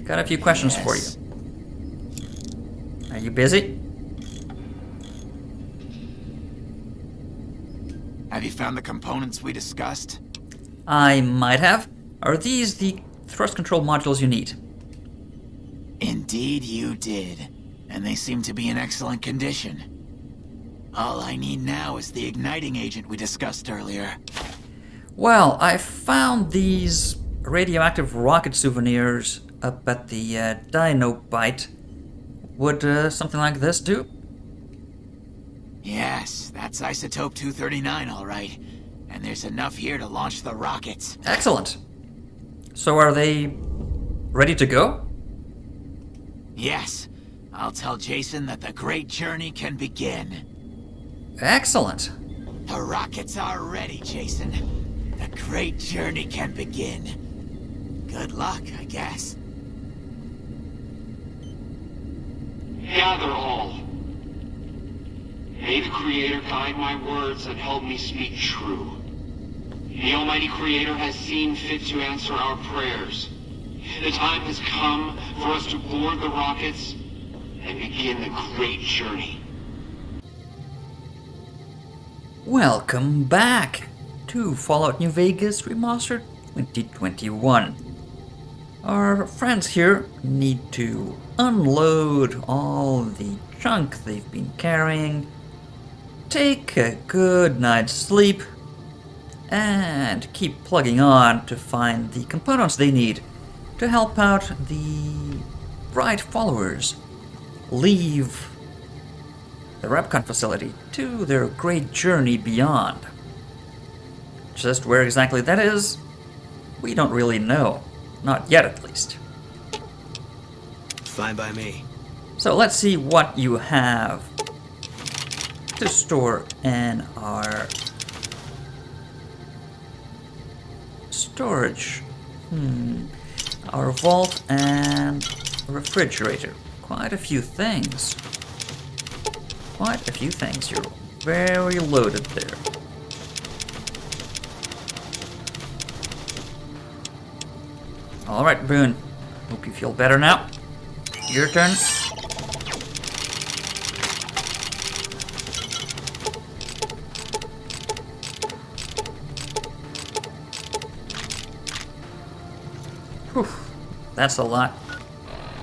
Got a few questions for you. Are you busy? Have you found the components we discussed? I might have. Are these the thrust control modules you need? Indeed you did. And they seem to be in excellent condition. All I need now is the igniting agent we discussed earlier. Well, I found these radioactive rocket souvenirs up at the Dino Bite. Would something like this do? Yes, that's isotope 239, all right. And there's enough here to launch the rockets. Excellent. So are they ready to go? Yes. I'll tell Jason that the great journey can begin. Excellent. The rockets are ready, Jason. The great journey can begin. Good luck, I guess. Gather all. May the Creator guide my words and help me speak true. The Almighty Creator has seen fit to answer our prayers. The time has come for us to board the rockets and begin the great journey. Welcome back to Fallout New Vegas Remastered 2021. Our friends here need to unload all the junk they've been carrying, take a good night's sleep, and keep plugging on to find the components they need to help out the right followers leave the Repcon facility to their great journey beyond. Just where exactly that is, we don't really know. Not yet, at least. Fine by me. So let's see what you have to store in our storage. Our vault and refrigerator. Quite a few things. Quite a few things. You're very loaded there. Alright, Boone. Hope you feel better now. Your turn. Whew, that's a lot.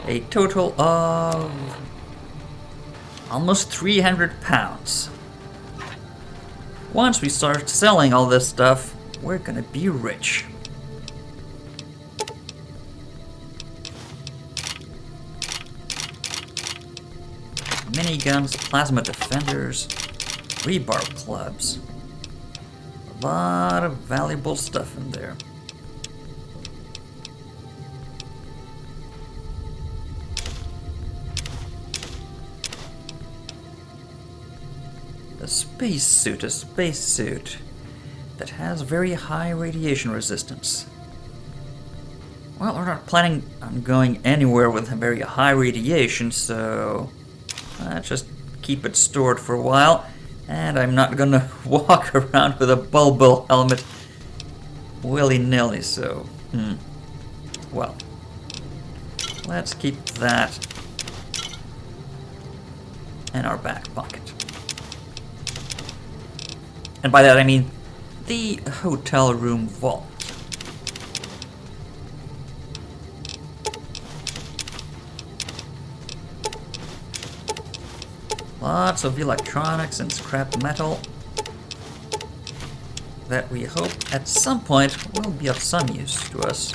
A total of almost 300 pounds. Once we start selling all this stuff, we're gonna be rich. Miniguns, plasma defenders, rebar clubs. A lot of valuable stuff in there. A spacesuit that has very high radiation resistance. Well, we're not planning on going anywhere with very high radiation, so let's just keep it stored for a while. And I'm not gonna walk around with a bulbul helmet willy-nilly, so well, let's keep that in our back pocket. And by that I mean the hotel room vault. Lots of electronics and scrap metal that we hope at some point will be of some use to us.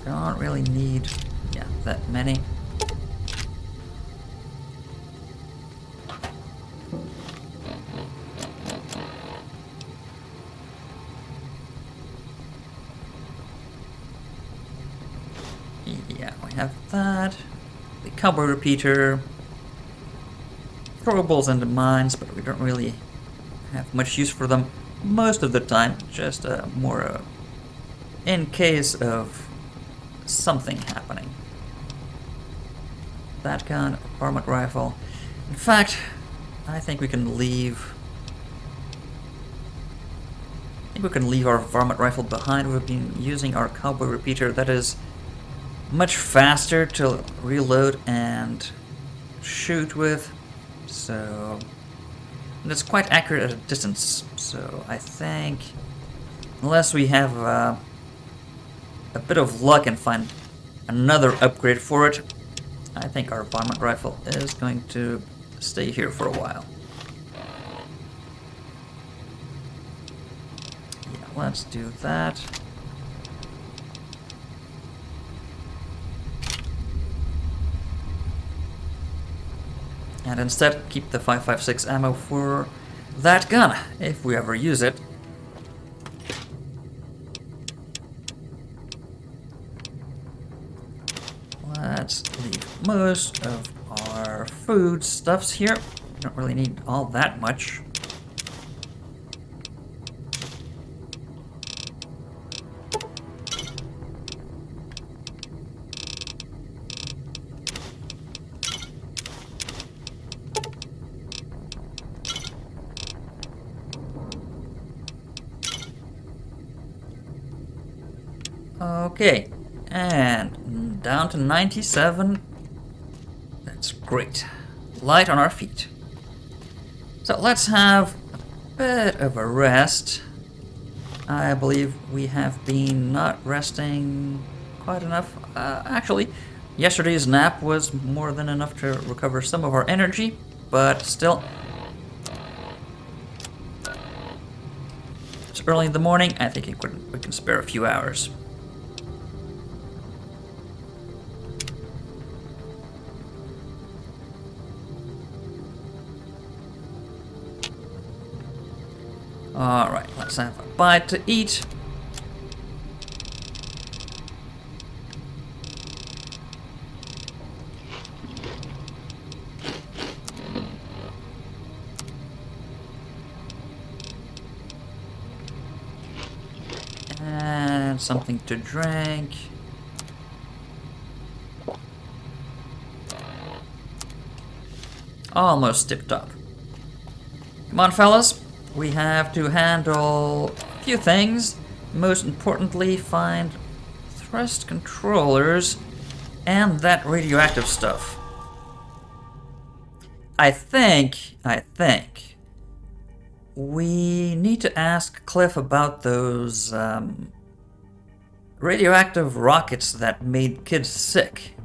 Don't really need that many. Yeah, we have that. The cowboy repeater. Throwables into mines, but we don't really have much use for them most of the time. Just more in case of something happening. That gun, varmint rifle. In fact, I think we can leave think we can leave our varmint rifle behind. We've been using our cowboy repeater. That is much faster to reload and shoot with. So, and it's quite accurate at a distance. So I think, unless we have a bit of luck and find another upgrade for it, I think our varmint rifle is going to stay here for a while. Yeah, let's do that. And instead keep the 5.56 ammo for that gun, if we ever use it. Let's leave most of our food stuffs here. Don't really need all that much. Okay, and down to 97. That's great. Light on our feet. So let's have a bit of a rest. I believe we have been not resting quite enough. Actually, yesterday's nap was more than enough to recover some of our energy, but still. It's early in the morning. I think we can spare a few hours. Alright, let's have a bite to eat. And something to drink. Almost tipped up. Come on, fellas. We have to handle a few things. Most importantly, find thrust controllers and that radioactive stuff. I think we need to ask Cliff about those radioactive rockets that made kids sick.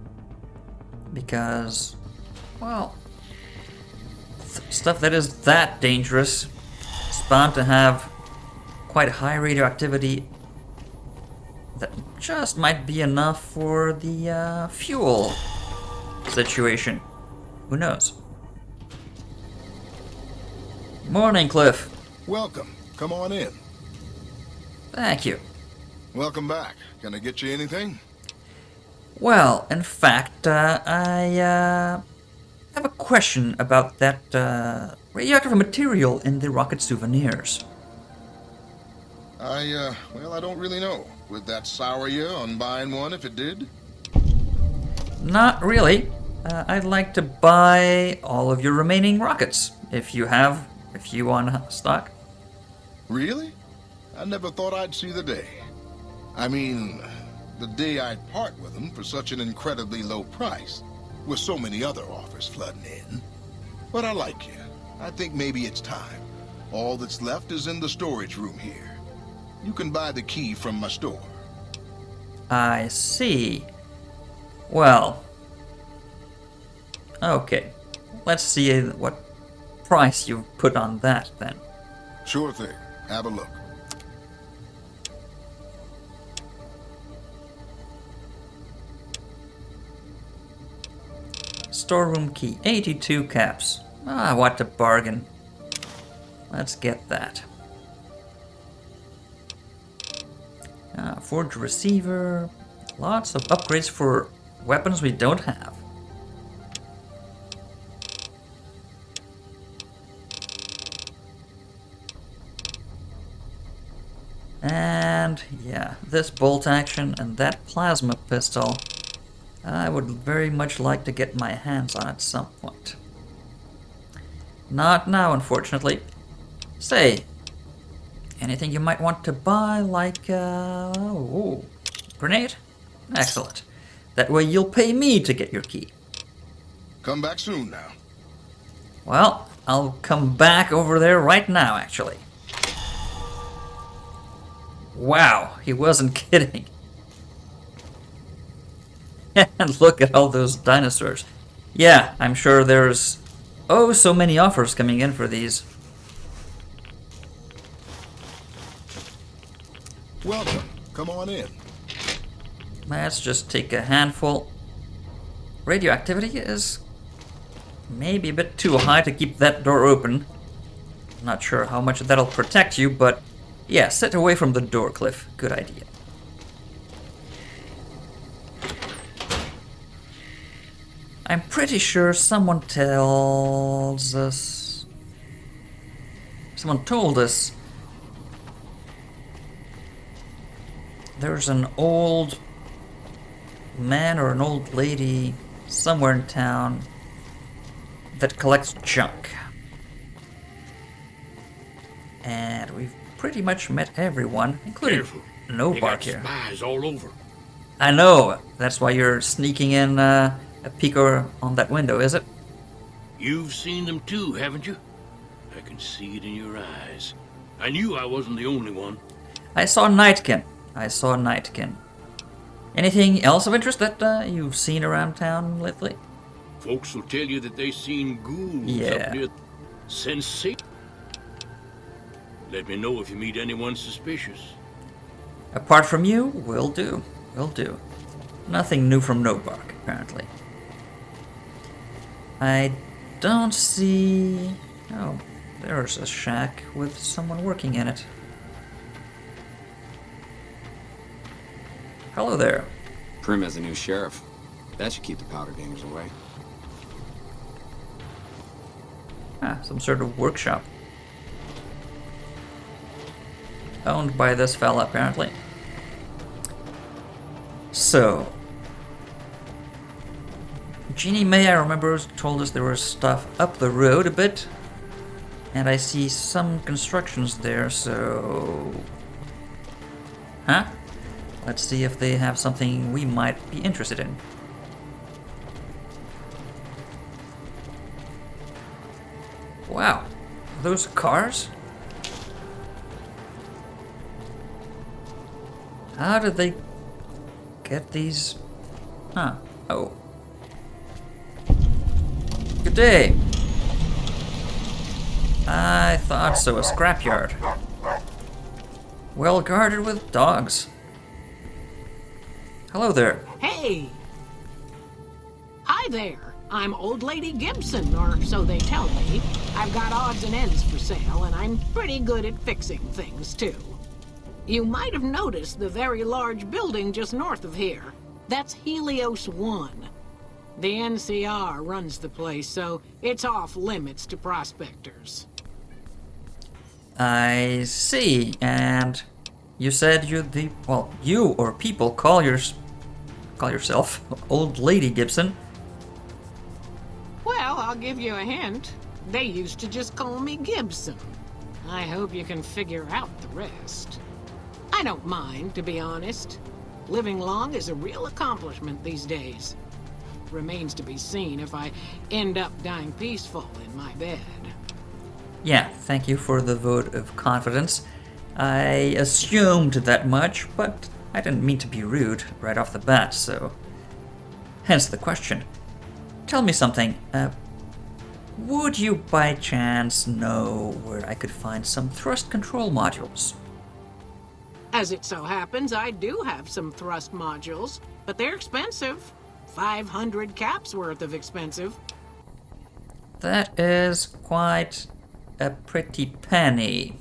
Because, well, stuff that is that dangerous is bound to have quite high radioactivity that just might be enough for the fuel situation. Who knows? Morning, Cliff. Welcome. Come on in. Thank you. Welcome back. Can I get you anything? Well, in fact, I have a question about that radioactive material in the rocket souvenirs. Well, I don't really know. Would that sour you on buying one if it did? Not really. I'd like to buy all of your remaining rockets, if you want stock. Really? I never thought I'd see the day. I mean, the day I'd part with them for such an incredibly low price, with so many other offers flooding in. But I like you. I think maybe it's time. All that's left is in the storage room here. You can buy the key from my store. I see. Well, okay. Let's see what price you've put on that then. Sure thing. Have a look. Storeroom key, 82 caps. Ah, what a bargain. Let's get that. Forged receiver. Lots of upgrades for weapons we don't have. And yeah, this bolt action and that plasma pistol, I would very much like to get my hands on at some point. Not now, unfortunately. Say, Anything you might want to buy, like, grenade? Excellent. That way you'll pay me to get your key. Come back soon now. Well, I'll come back over there right now, actually. Wow, he wasn't kidding. And look at all those dinosaurs. Yeah, I'm sure there's so many offers coming in for these. Welcome. Come on in. Let's just take a handful. Radioactivity is maybe a bit too high to keep that door open. Not sure how much that'll protect you, but yeah, sit away from the door, Cliff. Good idea. I'm pretty sure someone told us there's an old man or an old lady somewhere in town that collects junk. And we've pretty much met everyone, including No Bark here. Spies all over. I know, that's why you're sneaking in a peek on that window, is it? You've seen them too, haven't you? I can see it in your eyes. I knew I wasn't the only one. I saw Nightkin. Anything else of interest that you've seen around town lately? Folks will tell you that they seen ghouls Yeah. up near Sensation. Let me know if you meet anyone suspicious. Apart from you, will do. Nothing new from No Bark, apparently. I don't see... Oh, there's a shack with someone working in it. Hello there. Prim has a new sheriff. That should keep the powder gangers away. Ah, some sort of workshop. Owned by this fella, apparently. So... Jeannie May, I remember, told us there was stuff up the road a bit. And I see some constructions there, so... Huh? Let's see if they have something we might be interested in. Wow, those cars? How did they get these? Huh, oh. Good day. I thought so, a scrapyard. Well guarded with dogs. Hello there. Hey! Hi there. I'm Old Lady Gibson, or so they tell me. I've got odds and ends for sale, and I'm pretty good at fixing things, too. You might have noticed the very large building just north of here. That's Helios 1. The NCR runs the place, so it's off limits to prospectors. I see, and you said you or people call yourself Old Lady Gibson. Well, I'll give you a hint. They used to just call me Gibson. I hope you can figure out the rest. I don't mind, to be honest. Living long is a real accomplishment these days. Remains to be seen if I end up dying peaceful in my bed. Yeah, thank you for the vote of confidence. I assumed that much, but I didn't mean to be rude right off the bat, so... Hence the question. Tell me something, would you by chance know where I could find some thrust control modules? As it so happens, I do have some thrust modules, but they're expensive. 500 caps worth of expensive. That is quite a pretty penny.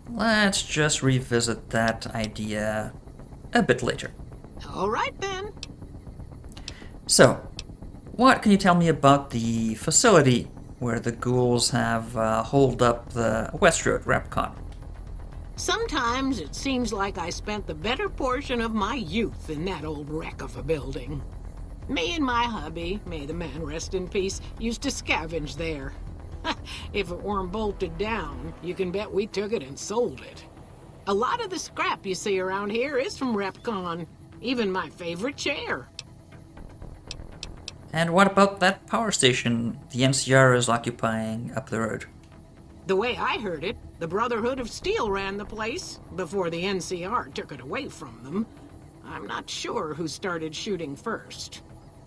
Let's just revisit that idea a bit later. All right, then. So, what can you tell me about the facility where the ghouls have holed up the Westroad Repcon? Sometimes it seems like I spent the better portion of my youth in that old wreck of a building. Me and my hubby, may the man rest in peace, used to scavenge there. If it weren't bolted down, you can bet we took it and sold it. A lot of the scrap you see around here is from RepCon. Even my favorite chair. And what about that power station the NCR is occupying up the road? The way I heard it, the Brotherhood of Steel ran the place before the NCR took it away from them. I'm not sure who started shooting first.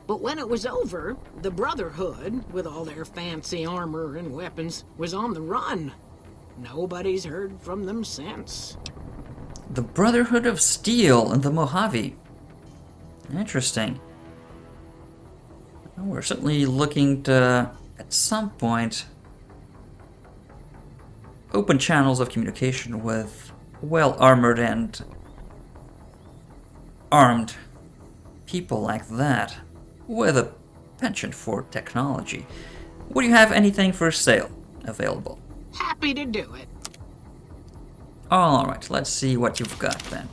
But when it was over, the Brotherhood, with all their fancy armor and weapons, was on the run. Nobody's heard from them since. The Brotherhood of Steel in the Mojave. Interesting. Well, we're certainly looking to, at some point, open channels of communication with well-armored and armed people like that, with a penchant for technology. Would you have anything for sale available? Happy to do it. Alright, let's see what you've got then.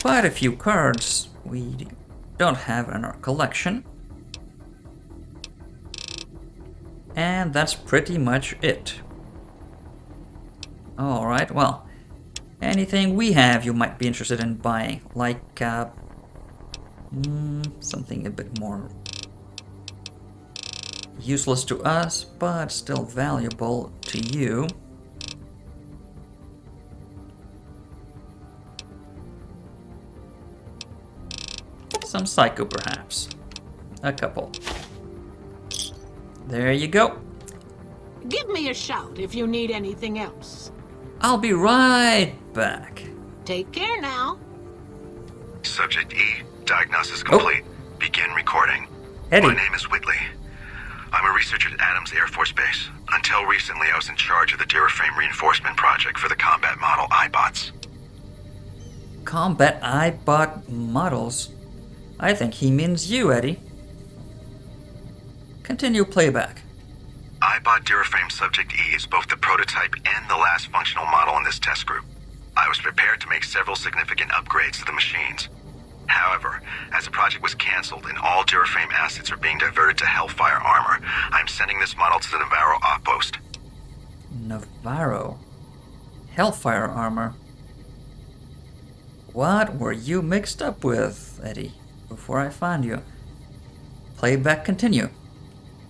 Quite a few cards we don't have in our collection. And that's pretty much it. Alright, well, anything we have you might be interested in buying, like something a bit more useless to us, but still valuable to you. Some psycho, perhaps. A couple. There you go. Give me a shout if you need anything else. I'll be right back. Take care now. Subject E, diagnosis complete. Begin recording. Eddie. My name is Whitley. I'm a researcher at Adams Air Force Base. Until recently, I was in charge of the Duraframe reinforcement project for the combat model iBots. Combat iBot models? I think he means you, Eddie. Continue playback. iBot Duraframe Subject E is both the prototype and the last functional model in this test group. I was prepared to make several significant upgrades to the machines. However, as the project was canceled and all Duraframe assets are being diverted to Hellfire armor, I'm sending this model to the Navarro outpost. Navarro? Hellfire armor? What were you mixed up with, Eddie, before I found you? Playback continue.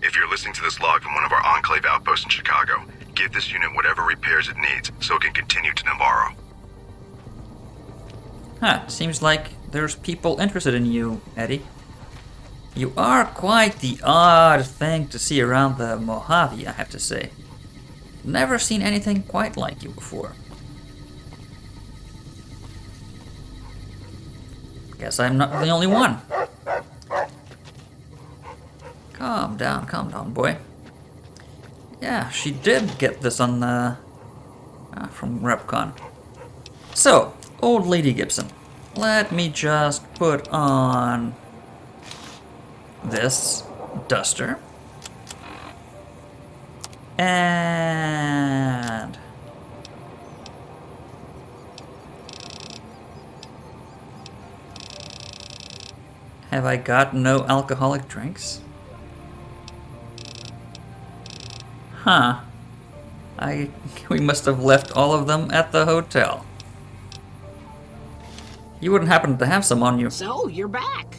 If you're listening to this log from one of our Enclave outposts in Chicago, give this unit whatever repairs it needs so it can continue to Navarro. Huh, seems like there's people interested in you, Eddie. You are quite the odd thing to see around the Mojave, I have to say. Never seen anything quite like you before. Guess I'm not the only one. Calm down, boy. Yeah, she did get this on the... from RepCon. So, old lady Gibson, let me just put on this duster. And... have I got no alcoholic drinks? Huh. We must have left all of them at the hotel. You wouldn't happen to have some on you. So, you're back.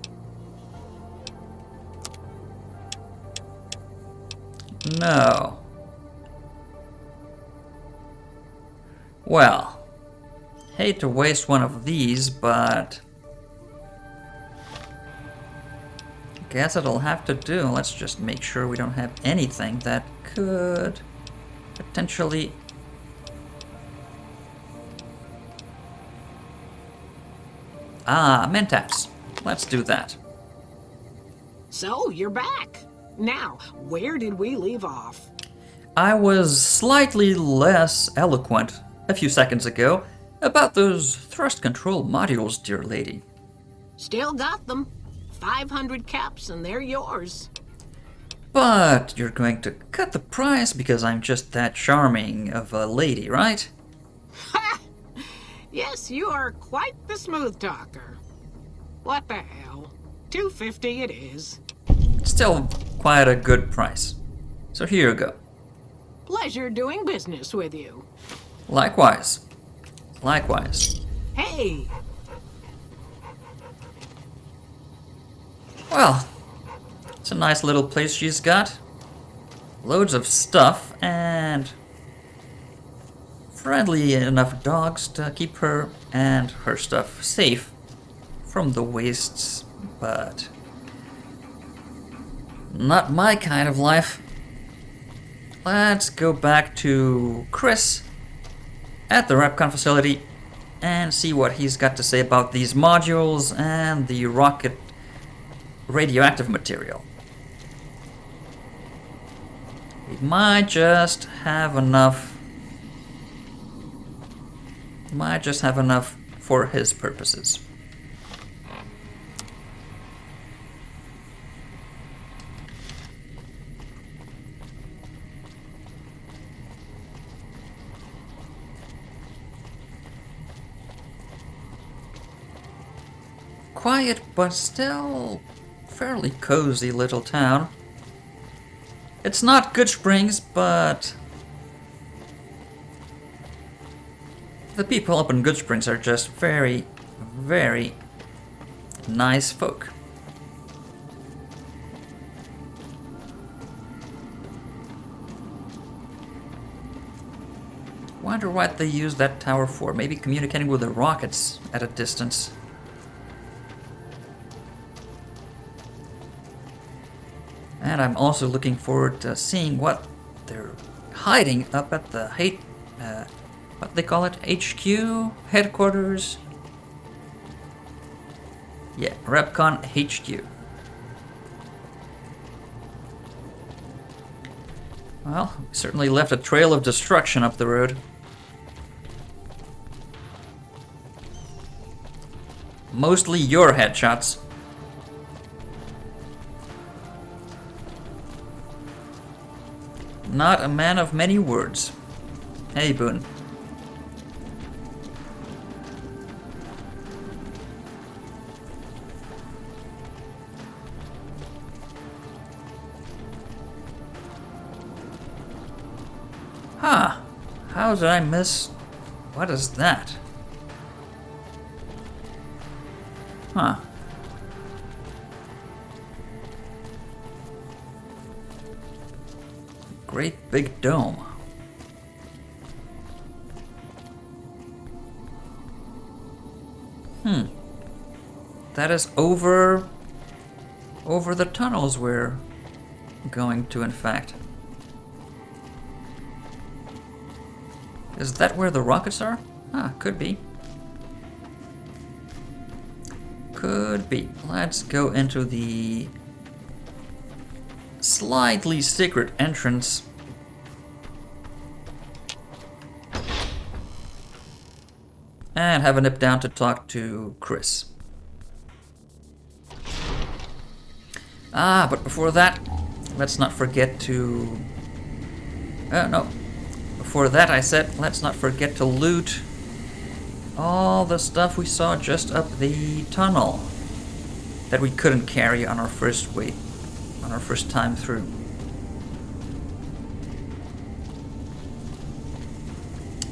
No. Well, hate to waste one of these, but... guess it'll have to do. Let's just make sure we don't have anything that could potentially... Mentats. Let's do that. So, you're back. Now, where did we leave off? I was slightly less eloquent a few seconds ago about those thrust control modules, dear lady. Still got them. 500 caps and they're yours. But you're going to cut the price because I'm just that charming of a lady, right? Ha! Yes, you are quite the smooth talker. What the hell? $250 it is. Still quite a good price. So here you go. Pleasure doing business with you. Likewise. Likewise. Hey, Well, it's a nice little place she's got. Loads of stuff and friendly enough dogs to keep her and her stuff safe from the wastes, but not my kind of life. Let's go back to Chris at the Repcon facility and see what he's got to say about these modules and the rocket radioactive material. We might just have enough. Might just have enough for his purposes. Quiet, but still fairly cozy little town. It's not Good Springs, but the people up in Good Springs are just very, very nice folk. Wonder what they use that tower for. Maybe communicating with the rockets at a distance. And I'm also looking forward to seeing what they're hiding up at the what they call it, HQ headquarters. Yeah, Repcon HQ. Well, we certainly left a trail of destruction up the road. Mostly your headshots. Not a man of many words. Hey, Boone. Huh. How did I miss... What is that? Huh. Great big dome. That is over the tunnels we're going to, in fact. Is that where the rockets are? Ah, could be. Could be. Let's go into the slightly secret entrance. And have a nip down to talk to Chris. Ah, but before that, let's not forget to... no. Before that, I said, let's not forget to loot all the stuff we saw just up the tunnel that we couldn't carry on our first time through.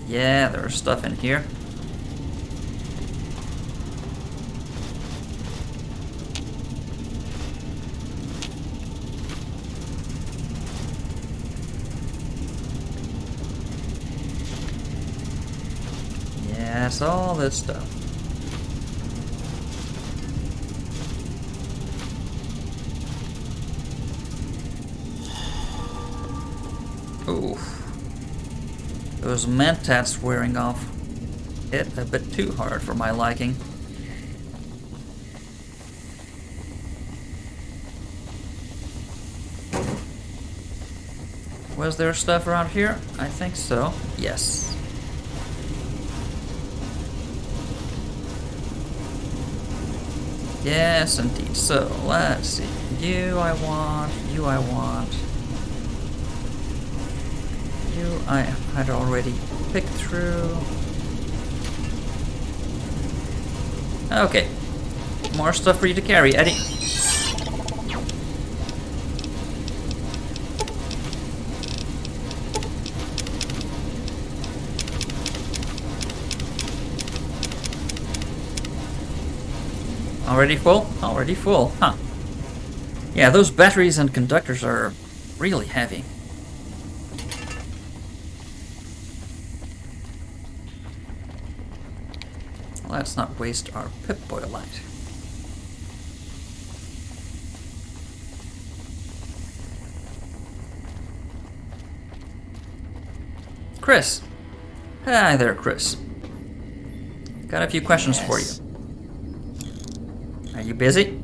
Yeah, there's stuff in here. Yes, all this stuff. Oof. Those mentats wearing off it a bit too hard for my liking. Was there stuff around here? I think so. Yes. Yes, indeed. So, let's see. You I want. You I want. You I had already picked through. Okay. More stuff for you to carry, Eddie. Already full? Already full, huh. Yeah, those batteries and conductors are really heavy. Let's not waste our Pip-Boy light. Chris! Hi there, Chris. Got a few questions for you. Are you busy?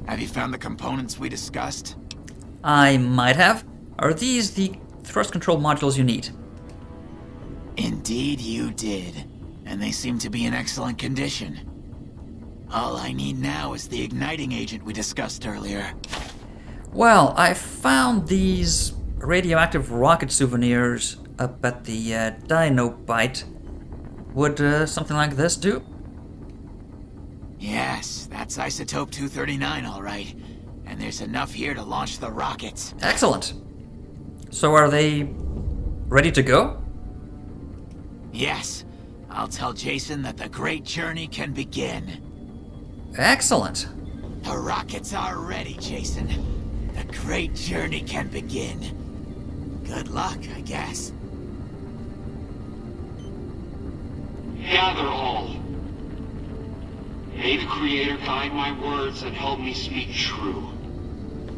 Have you found the components we discussed? I might have. Are these the thrust control modules you need? Indeed you did. And they seem to be in excellent condition. All I need now is the igniting agent we discussed earlier. Well, I found these radioactive rocket souvenirs up at the Dino Bite. Would something like this do? Yes, that's isotope 239, all right. And there's enough here to launch the rockets. Excellent. So are they ready to go? Yes. I'll tell Jason that the great journey can begin. Excellent. The rockets are ready, Jason. The great journey can begin. Good luck, I guess. Gather all. May the Creator guide my words and help me speak true.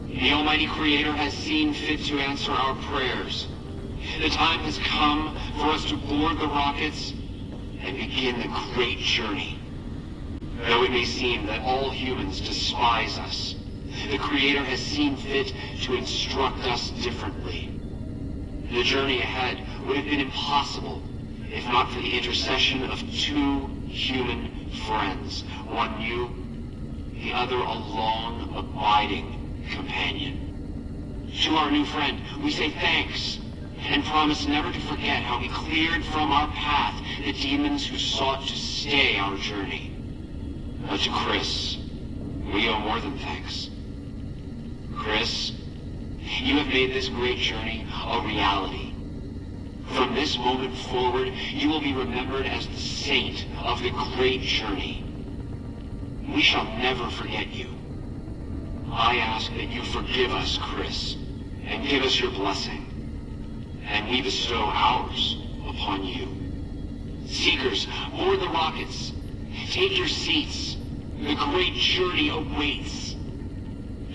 The Almighty Creator has seen fit to answer our prayers. The time has come for us to board the rockets and begin the great journey. Though it may seem that all humans despise us, the Creator has seen fit to instruct us differently. The journey ahead would have been impossible if not for the intercession of two human friends, one new, the other a long, abiding companion. To our new friend, we say thanks, and promise never to forget how he cleared from our path the demons who sought to stay our journey. But to Chris, we owe more than thanks. Chris, you have made this great journey a reality. From this moment forward, you will be remembered as the saint of the great journey. We shall never forget you. I ask that you forgive us, Chris, and give us your blessing. And we bestow ours upon you. Seekers, board the rockets. Take your seats. The great journey awaits.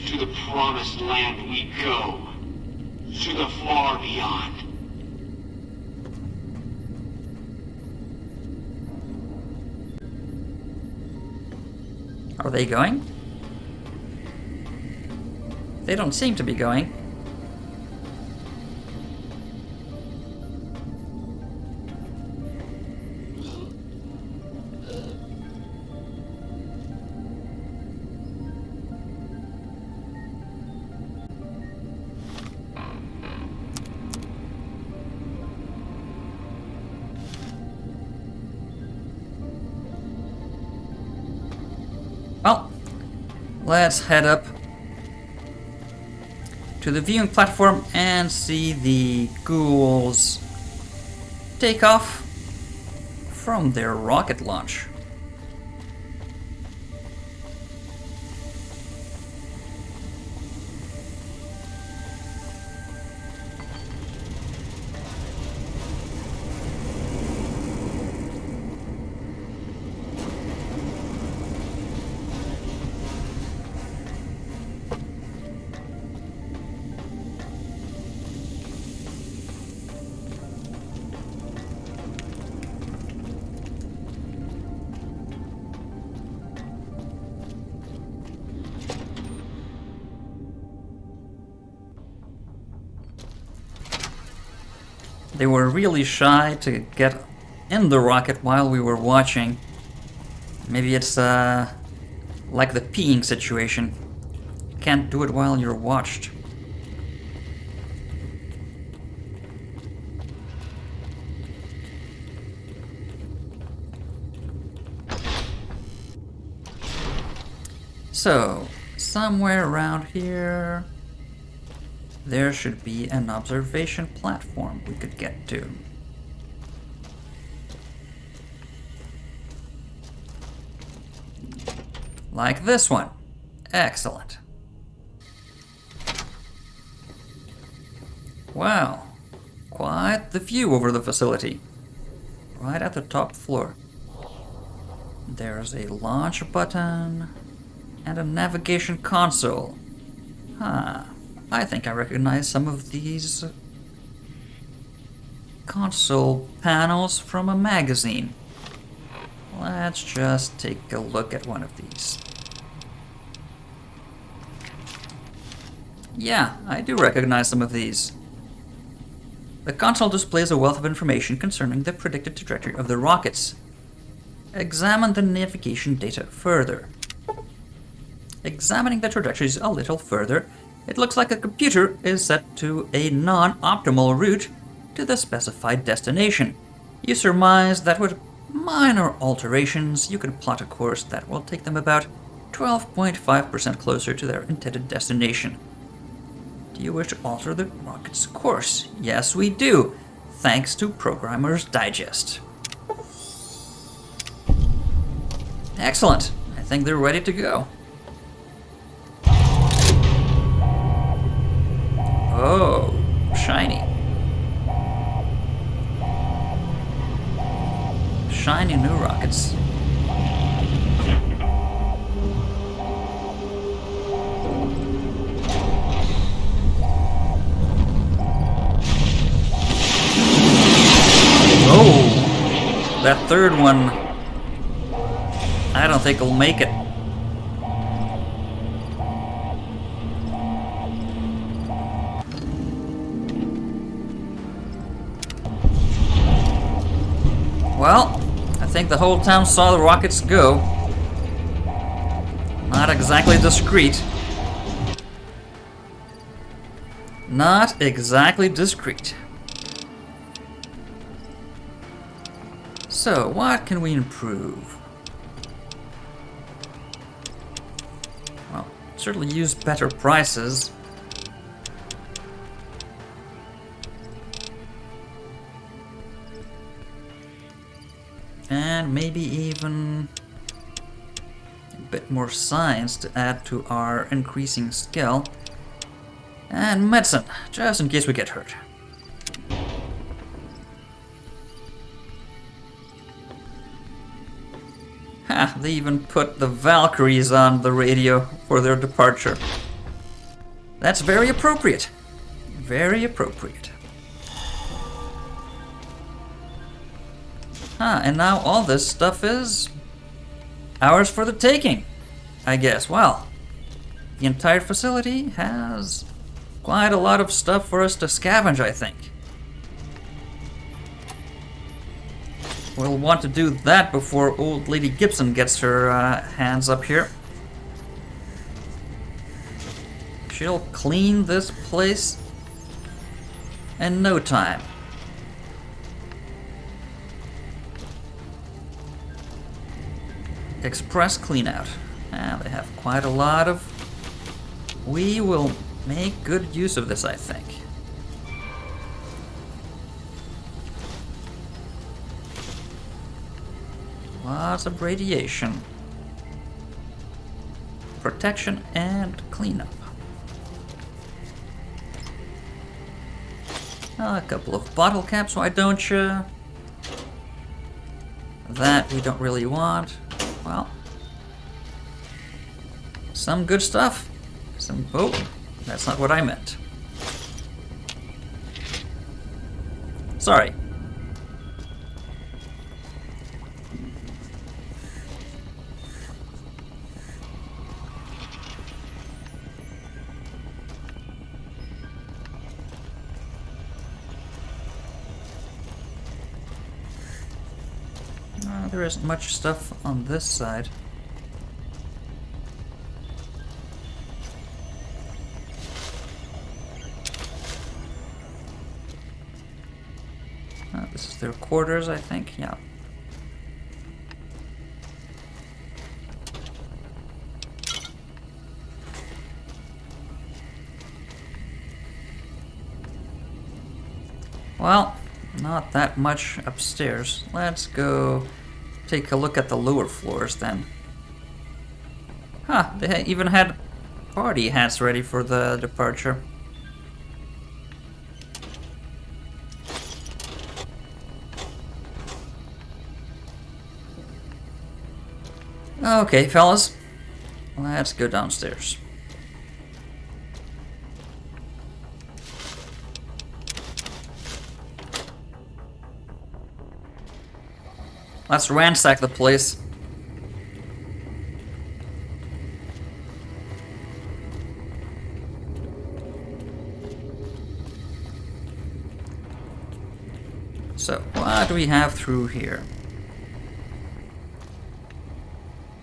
To the promised land we go. To the far beyond. Are they going? They don't seem to be going. Well, let's head up to the viewing platform and see the ghouls take off from their rocket launch. They were really shy to get in the rocket while we were watching. Maybe it's like the peeing situation. Can't do it while you're watched. So, somewhere around here, there should be an observation platform we could get to. Like this one. Excellent. Wow. Quite the view over the facility. Right at the top floor. There's a launch button and a navigation console. Huh. I think I recognize some of these console panels from a magazine. Let's just take a look at one of these. Yeah, I do recognize some of these. The console displays a wealth of information concerning the predicted trajectory of the rockets. Examine the navigation data further. Examining the trajectories a little further, it looks like a computer is set to a non-optimal route to the specified destination. You surmise that with minor alterations, you can plot a course that will take them about 12.5% closer to their intended destination. Do you wish to alter the rocket's course? Yes, we do, thanks to Programmer's Digest. Excellent. I think they're ready to go. Oh, shiny. Shiny new rockets. Oh, that third one, I don't think it'll make it. Well, I think the whole town saw the rockets go. Not exactly discreet. Not exactly discreet. So, what can we improve? Well, certainly use better prices. And maybe even a bit more science to add to our increasing skill. And medicine, just in case we get hurt. Ha, they even put the Valkyries on the radio for their departure. That's very appropriate. Very appropriate. And now all this stuff is ours for the taking, I guess. Well, the entire facility has quite a lot of stuff for us to scavenge, I think. We'll want to do that before old Lady Gibson gets her hands up here. She'll clean this place in no time. Express cleanout. They have quite a lot of... We will make good use of this, I think. Lots of radiation. Protection and cleanup. A couple of bottle caps, why don't you? That we don't really want. Well, some good stuff. Oh, that's not what I meant. Sorry. There isn't much stuff on this side. This is their quarters, I think. Yeah. Well, not that much upstairs. Let's go take a look at the lower floors then. Huh, they even had party hats ready for the departure. Okay, fellas. Let's go downstairs. Let's ransack the place. So, what do we have through here?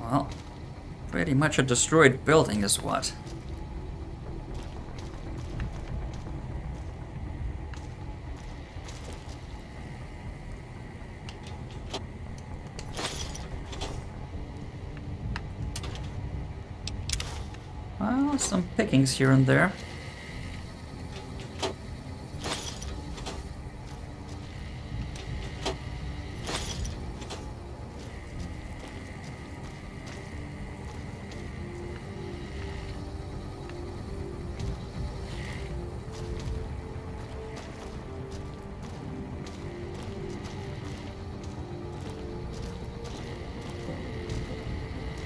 Well, pretty much a destroyed building is what. Well, some pickings here and there.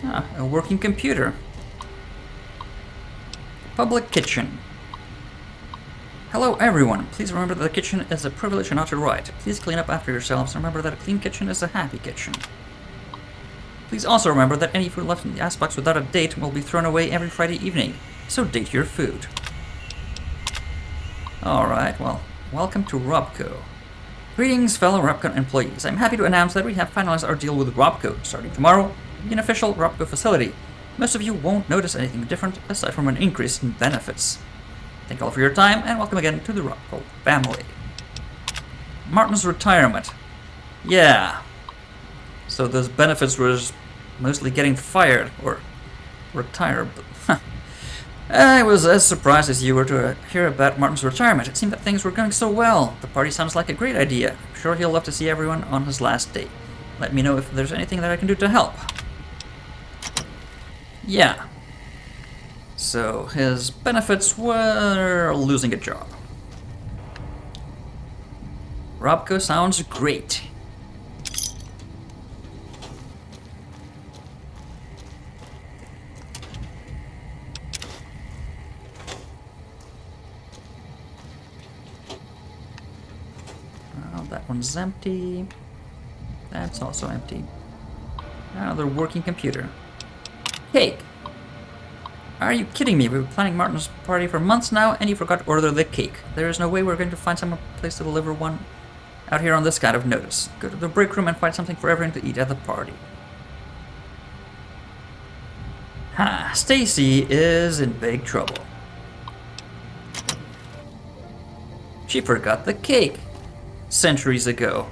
Ah, a working computer. Public kitchen. Hello everyone, please remember that the kitchen is a privilege and not a right. Please clean up after yourselves and remember that a clean kitchen is a happy kitchen. Please also remember that any food left in the icebox without a date will be thrown away every Friday evening, so date your food. Alright, well, welcome to Robco. Greetings fellow Robco employees, I'm happy to announce that we have finalized our deal with Robco. Starting tomorrow, we'll be an official Robco facility. Most of you won't notice anything different aside from an increase in benefits. Thank you all for your time and welcome again to the Robco family. Martin's retirement. Yeah. So those benefits was mostly getting fired or retired. I was as surprised as you were to hear about Martin's retirement. It seemed that things were going so well. The party sounds like a great idea. I'm sure he'll love to see everyone on his last day. Let me know if there's anything that I can do to help. Yeah. So his benefits were losing a job. Robco sounds great. Well, that one's empty. That's also empty. Another working computer. Cake! Are you kidding me? We've been planning Martin's party for months now, and you forgot to order the cake. There is no way we're going to find some place to deliver one out here on this kind of notice. Go to the break room and find something for everyone to eat at the party. Ha! Stacy is in big trouble. She forgot the cake centuries ago.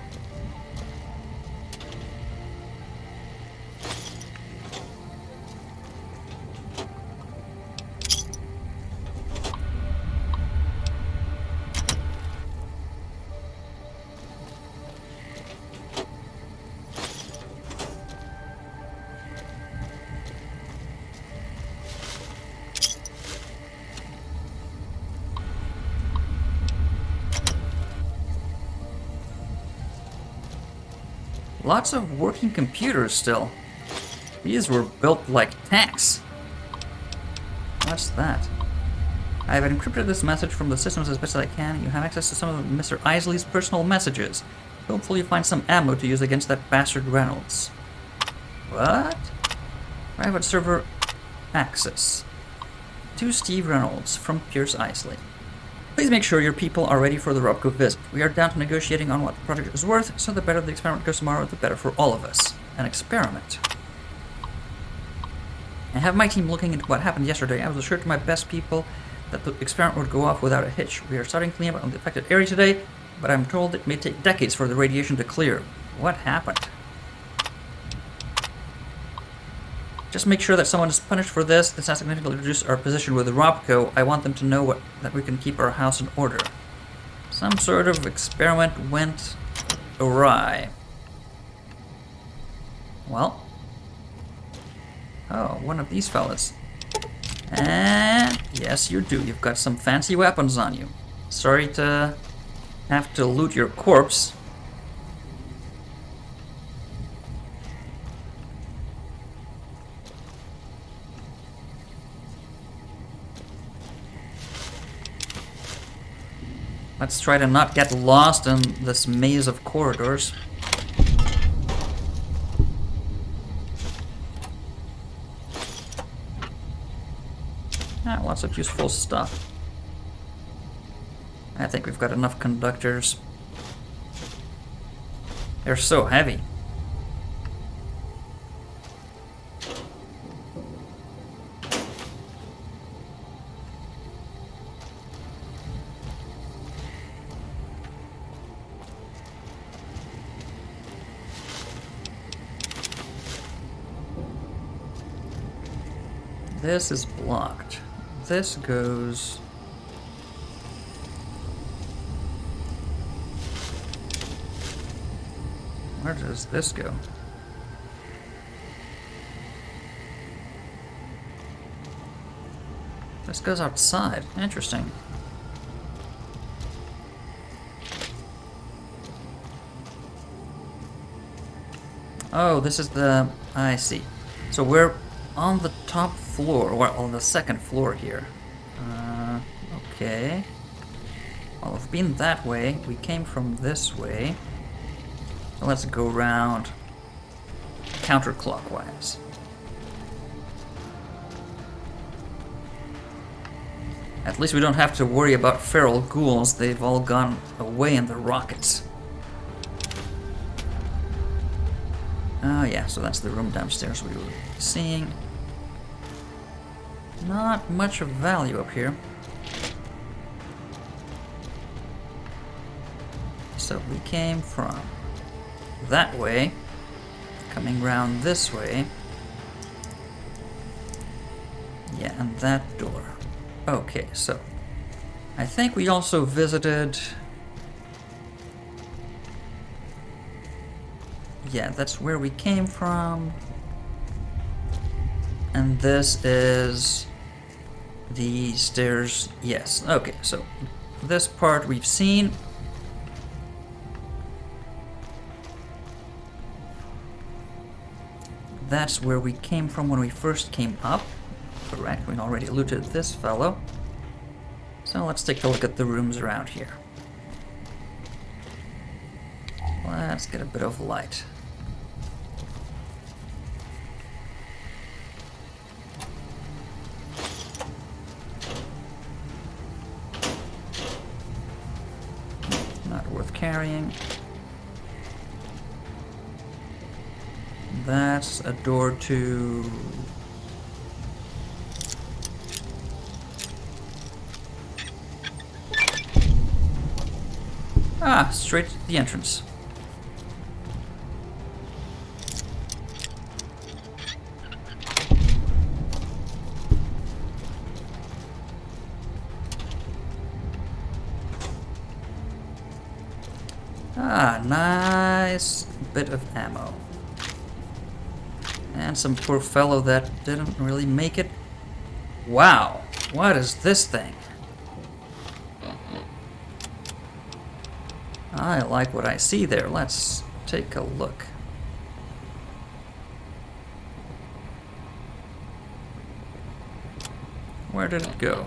Lots of working computers still. These were built like tanks. What's that? I have encrypted this message from the systems as best as I can. You have access to some of Mr. Isley's personal messages. Hopefully you find some ammo to use against that bastard Reynolds. What? Private server access. To Steve Reynolds from Pierce Isley. Please make sure your people are ready for the Robco visit. We are down to negotiating on what the project is worth, so the better the experiment goes tomorrow, the better for all of us. An experiment. I have my team looking into what happened yesterday. I was assured to my best people that the experiment would go off without a hitch. We are starting cleanup on the affected area today, but I'm told it may take decades for the radiation to clear. What happened? Just make sure that someone is punished for this. This has significantly reduced our position with Robco. I want them to know that we can keep our house in order. Some sort of experiment went awry. Well, Oh, one of these fellas. And yes, you do. You've got some fancy weapons on you. Sorry to have to loot your corpse. Let's try to not get lost in this maze of corridors. Ah, lots of useful stuff. I think we've got enough conductors. They're so heavy. This is blocked. This goes... Where does this go? This goes outside. Interesting. Oh, this is the... I see. So we're on the top floor, or on the second floor here. Okay. Well, we've been that way. We came from this way. So let's go around counterclockwise. At least we don't have to worry about feral ghouls. They've all gone away in the rockets. Oh yeah, so that's the room downstairs we were seeing. Not much of value up here. So we came from that way, coming round this way. Yeah, and that door. Okay, so I think we also visited... Yeah, that's where we came from. And this is the stairs. Yes, okay, so this part we've seen. That's where we came from when we first came up. Correct, we already looted this fellow. So let's take a look at the rooms around here. Let's get a bit of light. Not worth carrying. That's a door to... Ah, straight to the entrance. Ah, nice bit of ammo. And some poor fellow that didn't really make it. Wow, what is this thing? I like what I see there. Let's take a look. Where did it go?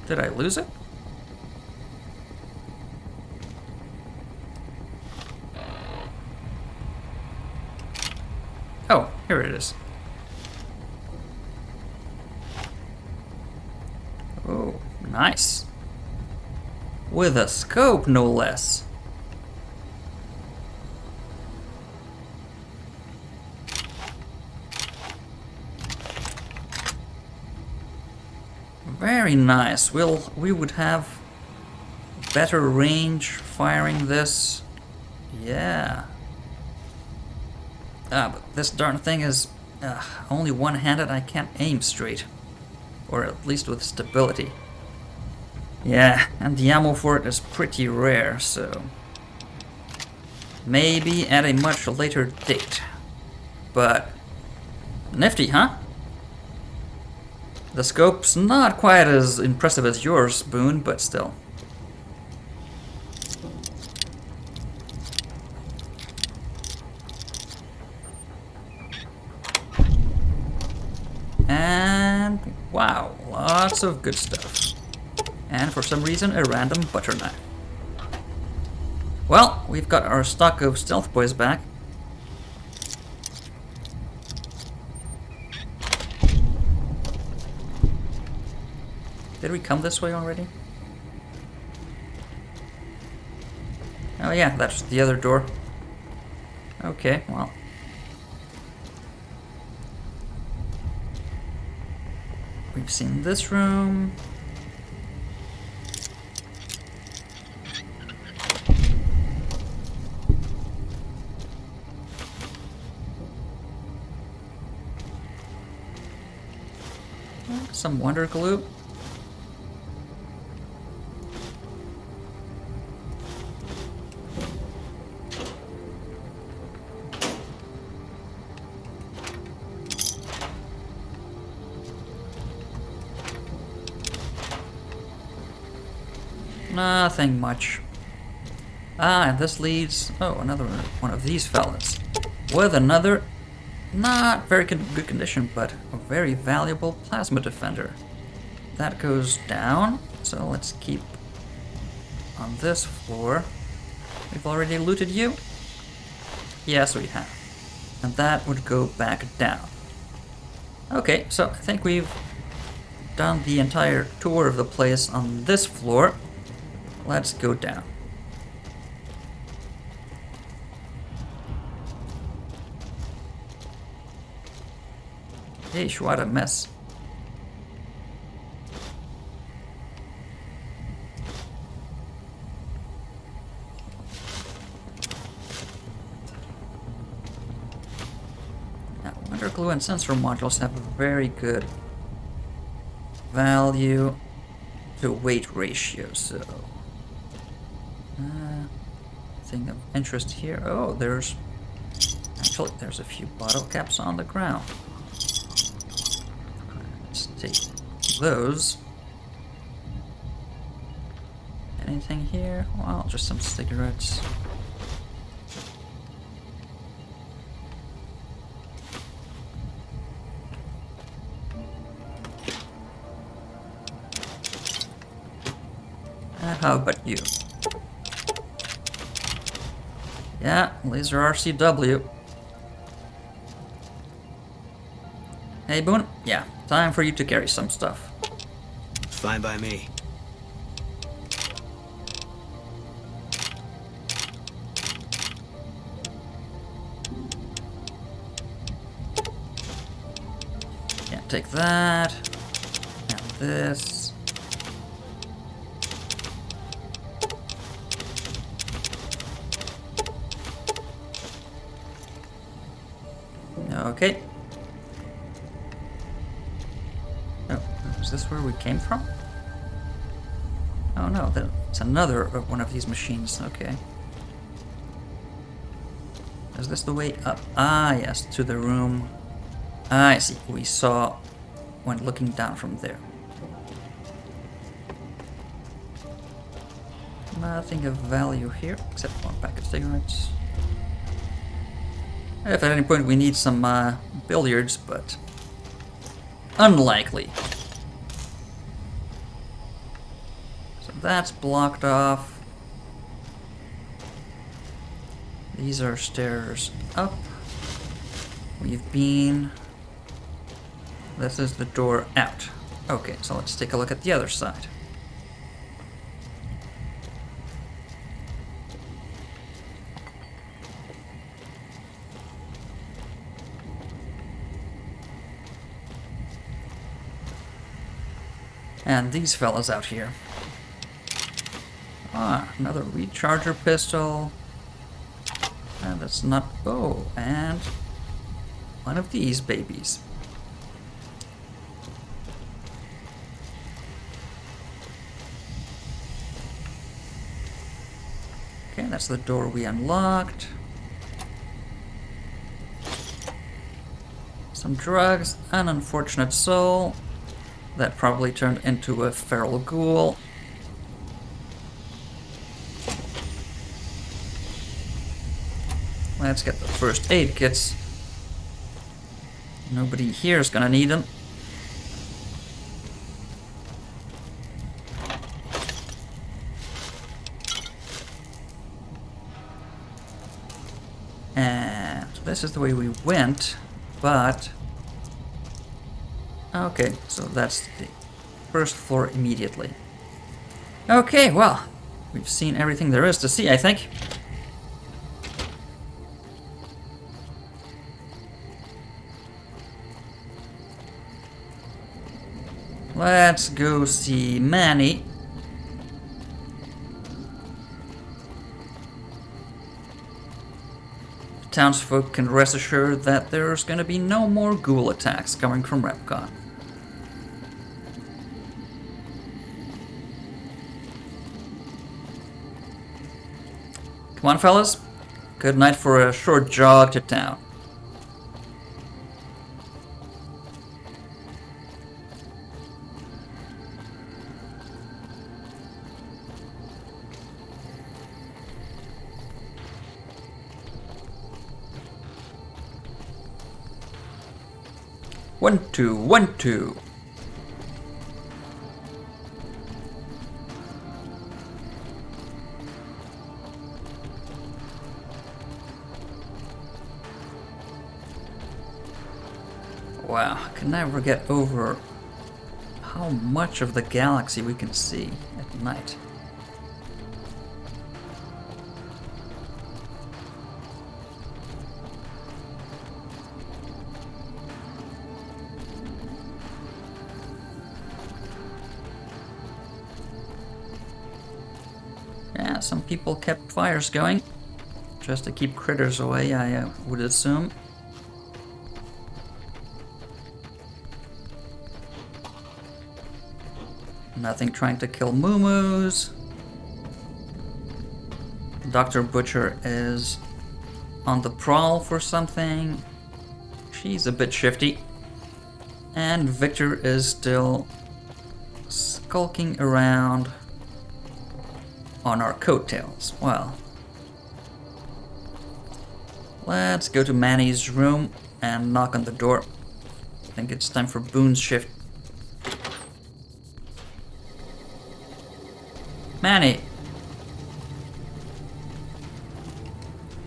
Did I lose it? Oh, here it is. Oh, nice. With a scope, no less. Very nice. We would have better range firing this. Yeah. Ah, but this darn thing is only one-handed. I can't aim straight. Or at least with stability. Yeah, and the ammo for it is pretty rare, so... Maybe at a much later date. But nifty, huh? The scope's not quite as impressive as yours, Boone, but still. And wow, lots of good stuff. And for some reason, a random butter knife. Well, we've got our stock of stealth boys back. Did we come this way already? Oh yeah, that's the other door. Okay, well. We've seen this room. Some wonder glue. Nothing much. Ah, and this leads... Oh, another one of these fellas. With another, not very good condition, but a very valuable plasma defender. That goes down, so let's keep on this floor. We've already looted you? Yes, we have. And that would go back down. Okay, so I think we've done the entire tour of the place on this floor. Let's go down. Yeesh, what a mess. Now, wonder glue and sensor modules have a very good value to weight ratio, so... thing of interest here. Oh, there's a few bottle caps on the ground. Let's take those. Anything here? Well, just some cigarettes. How about you? Yeah, laser RCW. Hey, Boone. Yeah, time for you to carry some stuff. Fine by me. Yeah, take that. And this. Okay. Oh, is this where we came from? Oh no, it's another one of these machines. Okay. Is this the way up? Ah, yes, to the room. Ah, I see. We saw when looking down from there. Nothing of value here, except one pack of cigarettes. If at any point we need some billiards, but unlikely. So that's blocked off. These are stairs up. We've been... This is the door out. Okay, so let's take a look at the other side. And these fellas out here. Ah, another recharger pistol. And that's not... Oh, and one of these babies. Okay, that's the door we unlocked. Some drugs, an unfortunate soul that probably turned into a feral ghoul. Let's get the first aid kits. Nobody here is gonna need them. And this is the way we went, but... Okay, so that's the first floor immediately. Okay, well, we've seen everything there is to see, I think. Let's go see Manny. Townsfolk can rest assured that there's gonna be no more ghoul attacks coming from Repcon. Come on, fellas. Good night for a short jog to town. One, two, 1, 2. Wow, I can never get over how much of the galaxy we can see at night. Yeah, some people kept fires going just to keep critters away, I would assume. Nothing trying to kill moo-moos. Dr. Butcher is on the prowl for something. She's a bit shifty. And Victor is still skulking around on our coattails. Well, let's go to Manny's room and knock on the door. I think it's time for Boone's shift. Manny!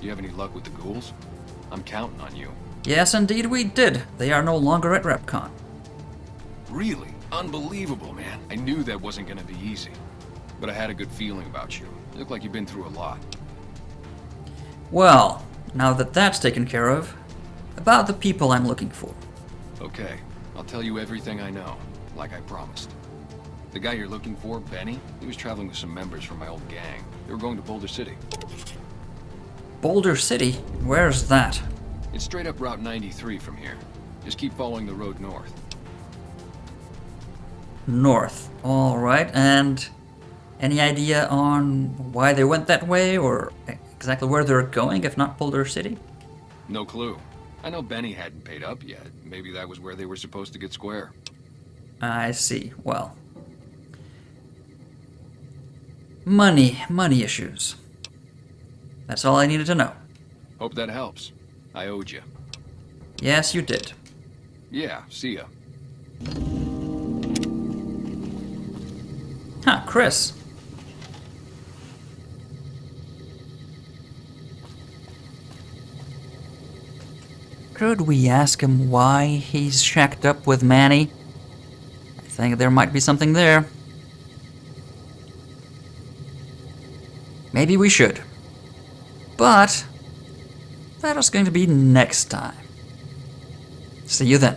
You have any luck with the ghouls? I'm counting on you. Yes, indeed we did. They are no longer at Repcon. Really? Unbelievable, man. I knew that wasn't gonna be easy. But I had a good feeling about you. You look like you've been through a lot. Well, now that that's taken care of, about the people I'm looking for. Okay, I'll tell you everything I know, like I promised. The guy you're looking for, Benny, he was traveling with some members from my old gang. They were going to Boulder City. Boulder City? Where's that? It's straight up Route 93 from here. Just keep following the road north. North. Alright, and any idea on why they went that way, or exactly where they're going, if not Boulder City? No clue. I know Benny hadn't paid up yet. Maybe that was where they were supposed to get square. I see. Well, money issues. That's all I needed to know. Hope that helps. I owed you. Yes, you did. Yeah, see ya. Huh, Chris. Could we ask him why he's shacked up with Manny? I think there might be something there. Maybe we should. But that is going to be next time. See you then.